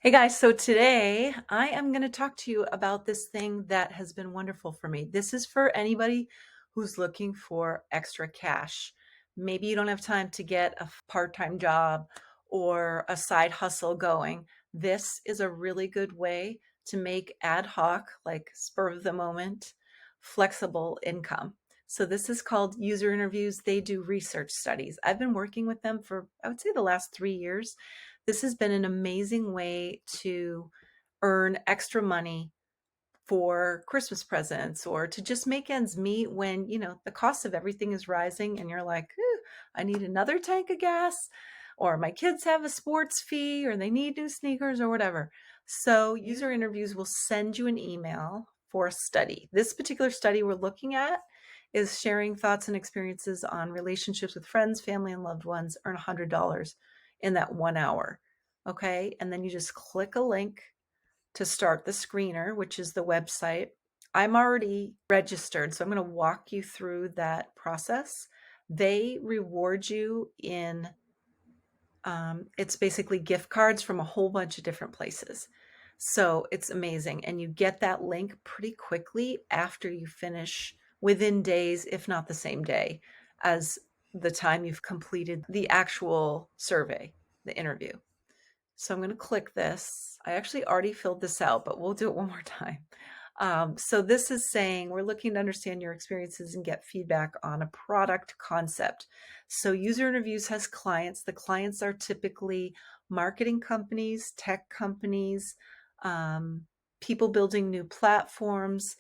Hey guys, so today I am going to talk to you about this thing that has been wonderful for me. This is for anybody who's looking for extra cash. Maybe you don't have time to get a part-time job or a side hustle going. This is a really good way to make ad hoc, like spur of the moment, flexible income. So this is called user interviews. They do research studies. I've been working with them for, I would say, the last 3 years. This has been an amazing way to earn extra money for Christmas presents or to just make ends meet when, the cost of everything is rising and you're like, I need another tank of gas, or my kids have a sports fee, or they need new sneakers or whatever. So user interviews will send you an email for a study. This particular study we're looking at is sharing thoughts and experiences on relationships with friends, family, and loved ones. Earn $100 in that 1 hour. Okay. And then you just click a link to start the screener, which is the website. I'm already registered, so I'm going to walk you through that process. They reward you in, it's basically gift cards from a whole bunch of different places. So it's amazing. And you get that link pretty quickly after you finish, within days, if not the same day as the time you've completed the actual survey, the interview. So I'm going to click this. I actually already filled this out, but we'll do it one more time. So this is saying we're looking to understand your experiences and get feedback on a product concept. So user interviews has clients. The clients are typically marketing companies, tech companies, people building new platforms,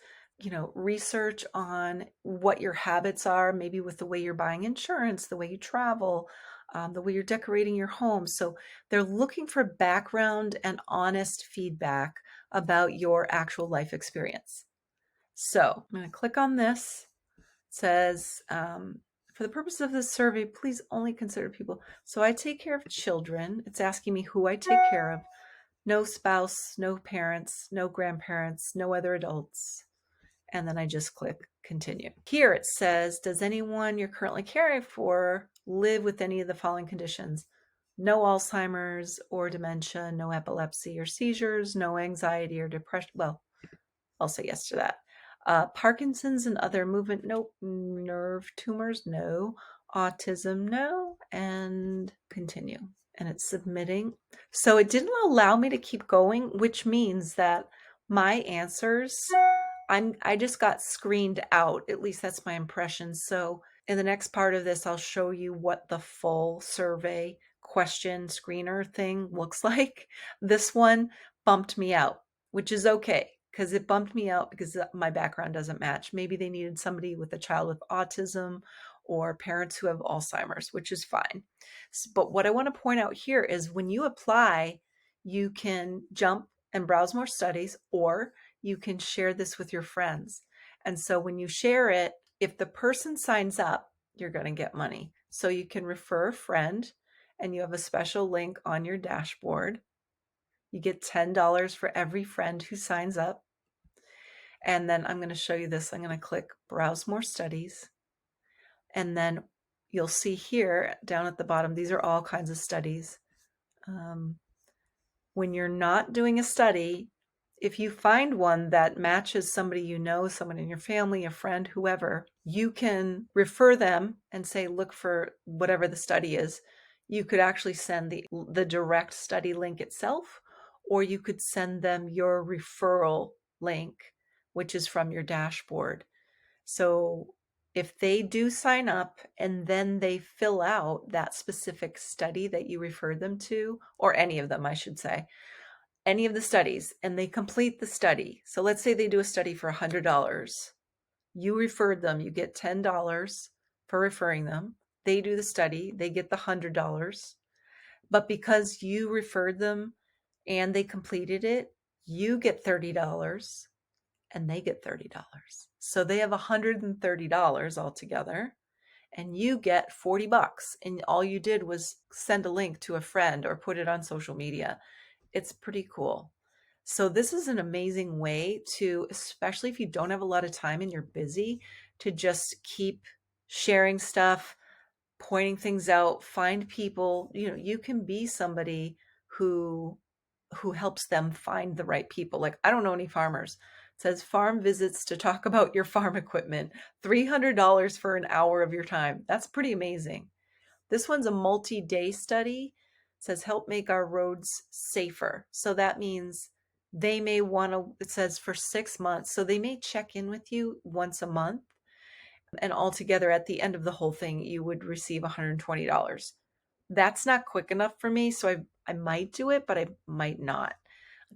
research on what your habits are, maybe with the way you're buying insurance, the way you travel, the way you're decorating your home. So they're looking for background and honest feedback about your actual life experience. So I'm going to click on this. It says, for the purpose of this survey, please only consider people. So I take care of children. It's asking me who I take care of. No spouse, no parents, no grandparents, no other adults. And then I just click continue. Here it says, does anyone you're currently caring for live with any of the following conditions? No Alzheimer's or dementia, no epilepsy or seizures, no anxiety or depression. Well, I'll say yes to that. Parkinson's and other movement, nope. Nerve tumors, no. Autism, no. And continue. And it's submitting. So it didn't allow me to keep going, which means that my answers, I just got screened out. At least that's my impression. So in the next part of this, I'll show you what the full survey question screener thing looks like. This one bumped me out, which is okay because it bumped me out because my background doesn't match. Maybe they needed somebody with a child with autism or parents who have Alzheimer's, which is fine. But what I want to point out here is when you apply, you can jump and browse more studies, or you can share this with your friends. And so when you share it, if the person signs up, you're going to get money. So you can refer a friend and you have a special link on your dashboard. You get $10 for every friend who signs up. And then I'm going to show you this. I'm going to click Browse More Studies. And then you'll see here down at the bottom, these are all kinds of studies. When you're not doing a study, if you find one that matches somebody you know, someone in your family, a friend, whoever, you can refer them and say, look for whatever the study is. You could actually send the direct study link itself, or you could send them your referral link, which is from your dashboard. So if they do sign up and then they fill out that specific study that you referred them to, or any of them, I should say, any of the studies, and they complete the study. So let's say they do a study for $100. You referred them, you get $10 for referring them. They do the study, they get the $100. But because you referred them and they completed it, you get $30 and they get $30. So they have $130 altogether, and you get $40. And all you did was send a link to a friend or put it on social media. It's pretty cool. So this is an amazing way to, especially if you don't have a lot of time and you're busy, to just keep sharing stuff, pointing things out, find people. You can be somebody who who helps them find the right people. Like, I don't know any farmers. It says farm visits to talk about your farm equipment, $300 for an hour of your time. That's pretty amazing. This one's a multi-day study. It says help make our roads safer. So that means they may want to, it says for 6 months. So they may check in with you once a month. And altogether at the end of the whole thing, you would receive $120. That's not quick enough for me. So I might do it, but I might not.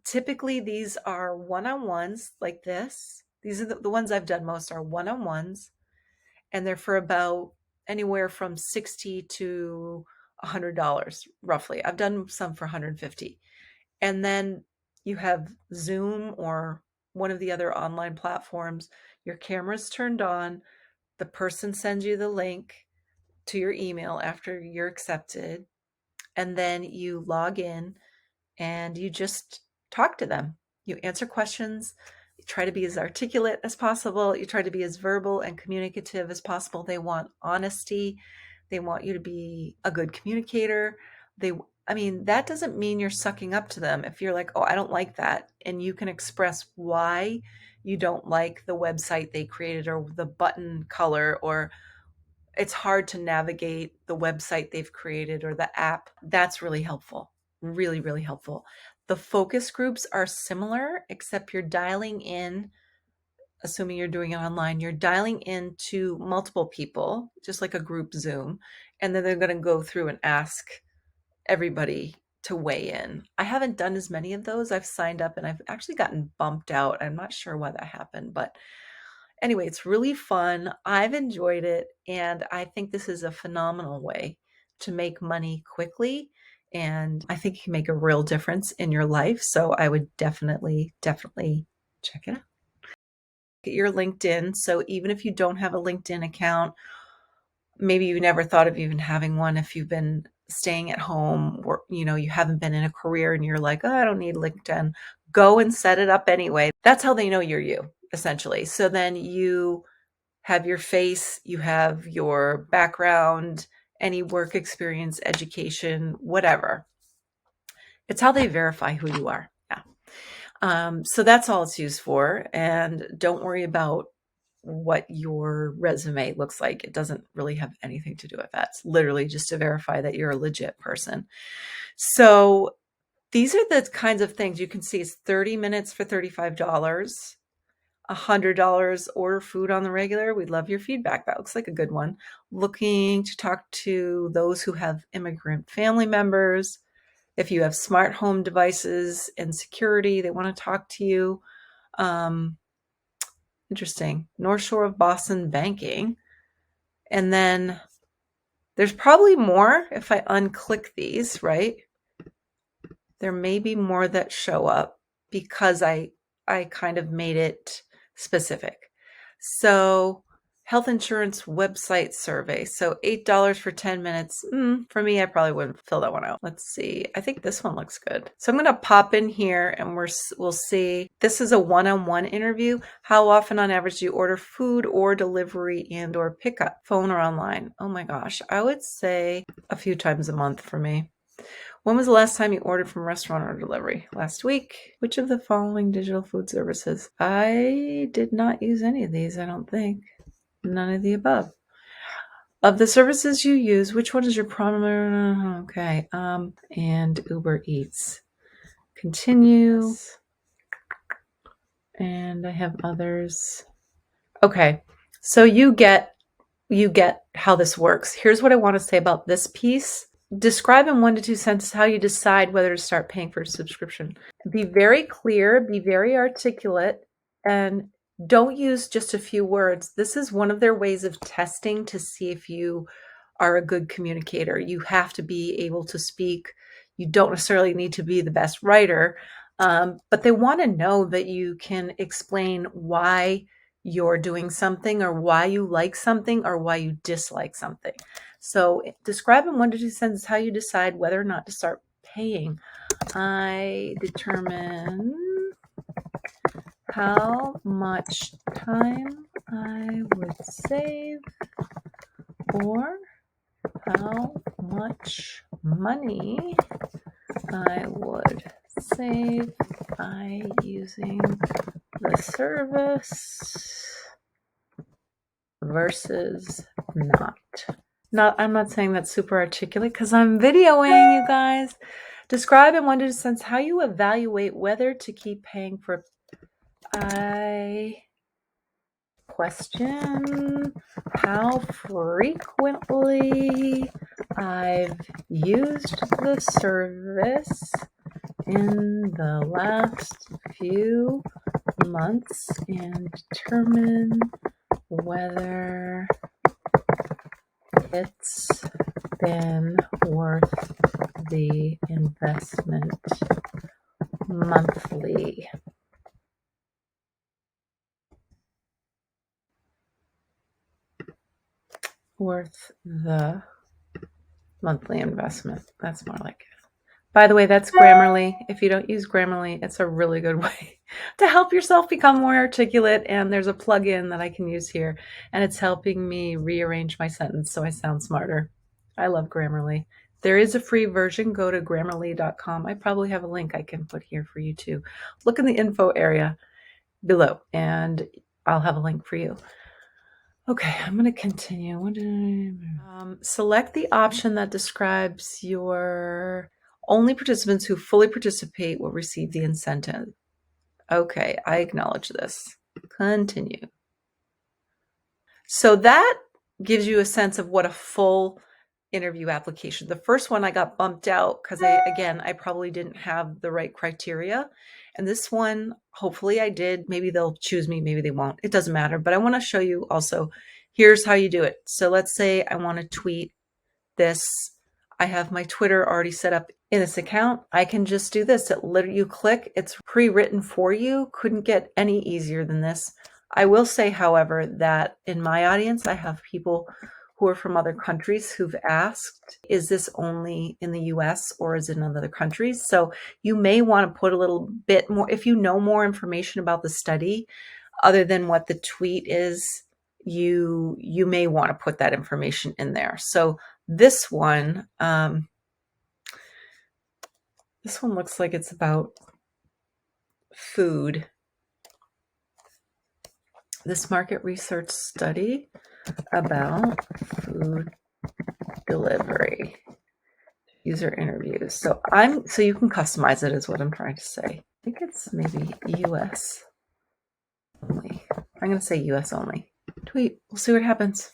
Typically, these are one-on-ones like this. These are the ones I've done most are one-on-ones, and they're for about anywhere from $60 to $100 roughly. I've done some for 150. And then you have Zoom or one of the other online platforms. Your camera's turned on. The person sends you the link to your email after you're accepted. And then you log in and you just talk to them. You answer questions. You try to be as articulate as possible. You try to be as verbal and communicative as possible. They want honesty. They want you to be a good communicator. That doesn't mean you're sucking up to them. If you're like, oh, I don't like that, and you can express why you don't like the website they created or the button color, or it's hard to navigate the website they've created or the app, that's really helpful. Really, really helpful. The focus groups are similar, except you're dialing in, assuming you're doing it online, you're dialing in to multiple people, just like a group Zoom, and then they're going to go through and ask everybody to weigh in. I haven't done as many of those. I've signed up and I've actually gotten bumped out. I'm not sure why that happened, but anyway, it's really fun. I've enjoyed it, and I think this is a phenomenal way to make money quickly, and I think it can make a real difference in your life. So I would definitely check it out. Get your LinkedIn. So even if you don't have a LinkedIn account, maybe you never thought of even having one if you've been staying at home, or you haven't been in a career and you're like, oh, I don't need LinkedIn. Go and set it up anyway. That's how they know you're you, essentially. So then you have your face, you have your background, any work experience, education, whatever. It's how they verify who you are. Yeah. So that's all it's used for. And don't worry about what your resume looks like. It doesn't really have anything to do with that. It's literally just to verify that you're a legit person. So these are the kinds of things you can see. It's 30 minutes for $35. $100 order food on the regular. We'd love your feedback. That looks like a good one. Looking to talk to those who have immigrant family members. If you have smart home devices and security, they want to talk to you. Interesting. North Shore of Boston banking. And then there's probably more if I unclick these, right? There may be more that show up because I kind of made it specific. So health insurance website survey. So $8 for 10 minutes. For me, I probably wouldn't fill that one out. Let's see. I think this one looks good. So I'm going to pop in here and we'll see. This is a one-on-one interview. How often on average do you order food or delivery and or pickup, phone or online? Oh my gosh. I would say a few times a month for me. When was the last time you ordered from a restaurant or delivery? Last week. Which of the following digital food services? I did not use any of these, I don't think. None of the above. Of the services you use, which one is your primary? Okay. And Uber Eats. Continue. And I have others. Okay. So you get how this works. Here's what I want to say about this piece. Describe in 1 to 2 sentences how you decide whether to start paying for a subscription. Be very clear, be very articulate, and don't use just a few words. This is one of their ways of testing to see if you are a good communicator. You have to be able to speak. You don't necessarily need to be the best writer, but they want to know that you can explain why you're doing something or why you like something or why you dislike something. So describe in 1 to 2 sentences how you decide whether or not to start paying. I determine how much time I would save or how much money I would save by using the service versus not. I'm not saying that's super articulate because I'm videoing, you guys. Describe in 1 to 2 cents how you evaluate whether to keep paying for. I question how frequently I've used the service in the last few months and determine whether it's been worth the investment monthly. Worth the monthly investment. That's more like it. By the way, that's Grammarly. If you don't use Grammarly, it's a really good way to help yourself become more articulate. And there's a plugin that I can use here, and it's helping me rearrange my sentence so I sound smarter. I love Grammarly. There is a free version. Go to grammarly.com. I probably have a link I can put here for you too. Look in the info area below, and I'll have a link for you. Okay, I'm going to continue. Select the option that describes your only participants who fully participate will receive the incentive. Okay, I acknowledge this. Continue. So that gives you a sense of what a full interview application. The first one I got bumped out because I probably didn't have the right criteria. And this one, hopefully I did. Maybe they'll choose me, maybe they won't. It doesn't matter. But I want to show you also, here's how you do it. So let's say I want to tweet this. I have my Twitter already set up in this account. I can just do this. It literally, you click, it's pre-written for you. Couldn't get any easier than this. I will say, however, that in my audience, I have people who are from other countries who've asked, is this only in the US or is it in other countries? So you may want to put a little bit more, if you know more information about the study, other than what the tweet is, you may want to put that information in there. So this one looks like it's about food. This market research study about food delivery user interviews. So you can customize it is what I'm trying to say. I think it's maybe US only. I'm going to say US only. Tweet. We'll see what happens.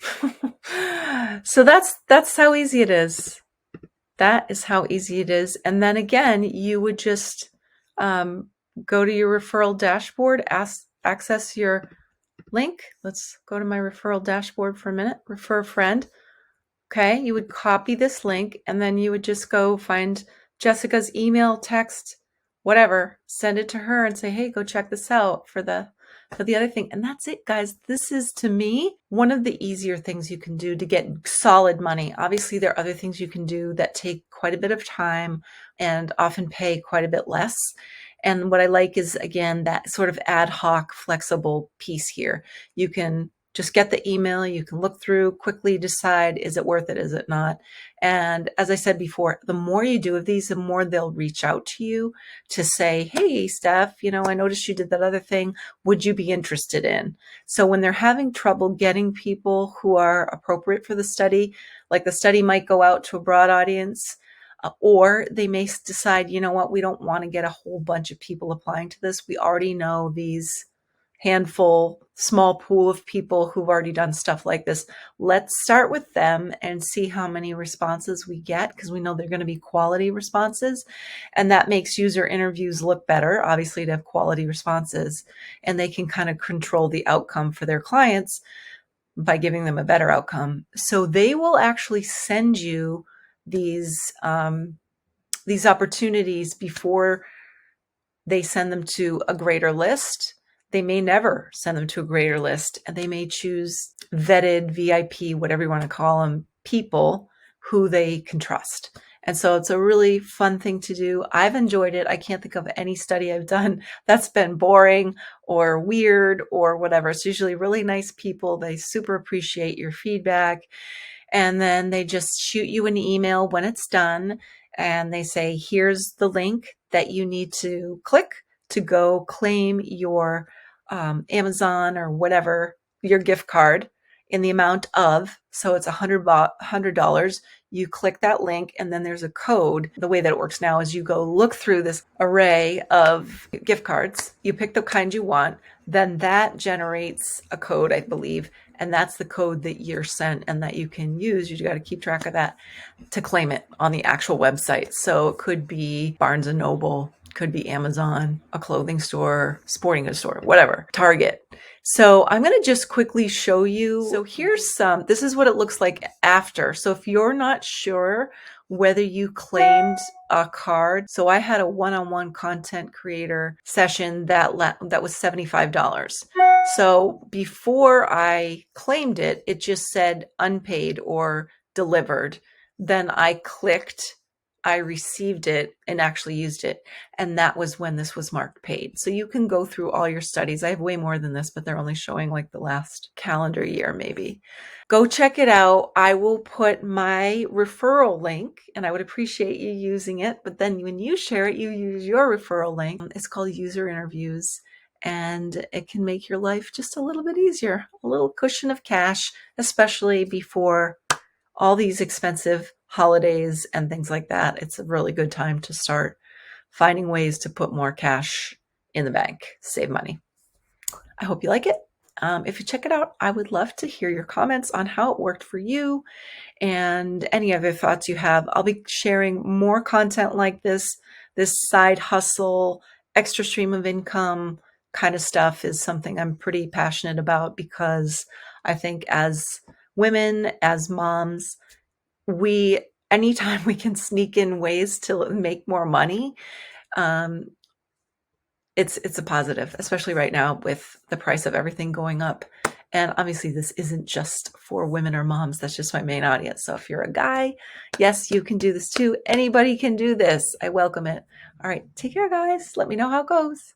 So that's how easy it is. That is how easy it is. And then again, you would just go to your referral dashboard, access your link. Let's go to my referral dashboard for a minute. Refer a friend. Okay, you would copy this link and then you would just go find Jessica's email, text, whatever, send it to her and say, hey, go check this out for the other thing. And that's it, guys. This is, to me, one of the easier things you can do to get solid money. Obviously, there are other things you can do that take quite a bit of time and often pay quite a bit less. And what I like is, again, that sort of ad hoc, flexible piece here. You can just get the email, you can look through, quickly decide, is it worth it, is it not? And as I said before, the more you do of these, the more they'll reach out to you to say, hey, Steph, I noticed you did that other thing. Would you be interested in? So when they're having trouble getting people who are appropriate for the study, like the study might go out to a broad audience, or they may decide, you know what, we don't want to get a whole bunch of people applying to this. We already know these handful, small pool of people who've already done stuff like this. Let's start with them and see how many responses we get, because we know they're going to be quality responses. And that makes user interviews look better, obviously, to have quality responses. And they can kind of control the outcome for their clients by giving them a better outcome. So they will actually send you these opportunities before they send them to a greater list. They may never send them to a greater list, and they may choose vetted VIP, whatever you want to call them, people who they can trust. And so it's a really fun thing to do. I've enjoyed it. I can't think of any study I've done that's been boring or weird or whatever. It's usually really nice people. They super appreciate your feedback. And then they just shoot you an email when it's done. and they say, here's the link that you need to click to go claim your Amazon or whatever, your gift card in the amount of, so it's $100. You click that link and then there's a code. The way that it works now is you go look through this array of gift cards, you pick the kind you want, then that generates a code, I believe, and that's the code that you're sent and that you can use. You got to keep track of that to claim it on the actual website. So it could be Barnes and Noble, could be Amazon, a clothing store, sporting goods store, whatever, Target. So I'm going to just quickly show you. So here's this is what it looks like after. So if you're not sure whether you claimed a card, so I had a one-on-one content creator session that was $75. So before I claimed it, it just said unpaid or delivered. Then I clicked, I received it and actually used it. And that was when this was marked paid. So you can go through all your studies. I have way more than this, but they're only showing like the last calendar year, maybe. Go check it out. I will put my referral link and I would appreciate you using it. But then when you share it, you use your referral link. It's called User Interviews. And it can make your life just a little bit easier, a little cushion of cash, especially before all these expensive holidays and things like that. It's a really good time to start finding ways to put more cash in the bank, save money. I hope you like it. If you check it out, I would love to hear your comments on how it worked for you and any other thoughts you have. I'll be sharing more content like this side hustle, extra stream of income kind of stuff is something I'm pretty passionate about because I think as women, as moms, anytime we can sneak in ways to make more money, it's a positive, especially right now with the price of everything going up. And obviously this isn't just for women or moms. That's just my main audience. So if you're a guy, yes, you can do this too. Anybody can do this. I welcome it. All right. Take care, guys. Let me know how it goes.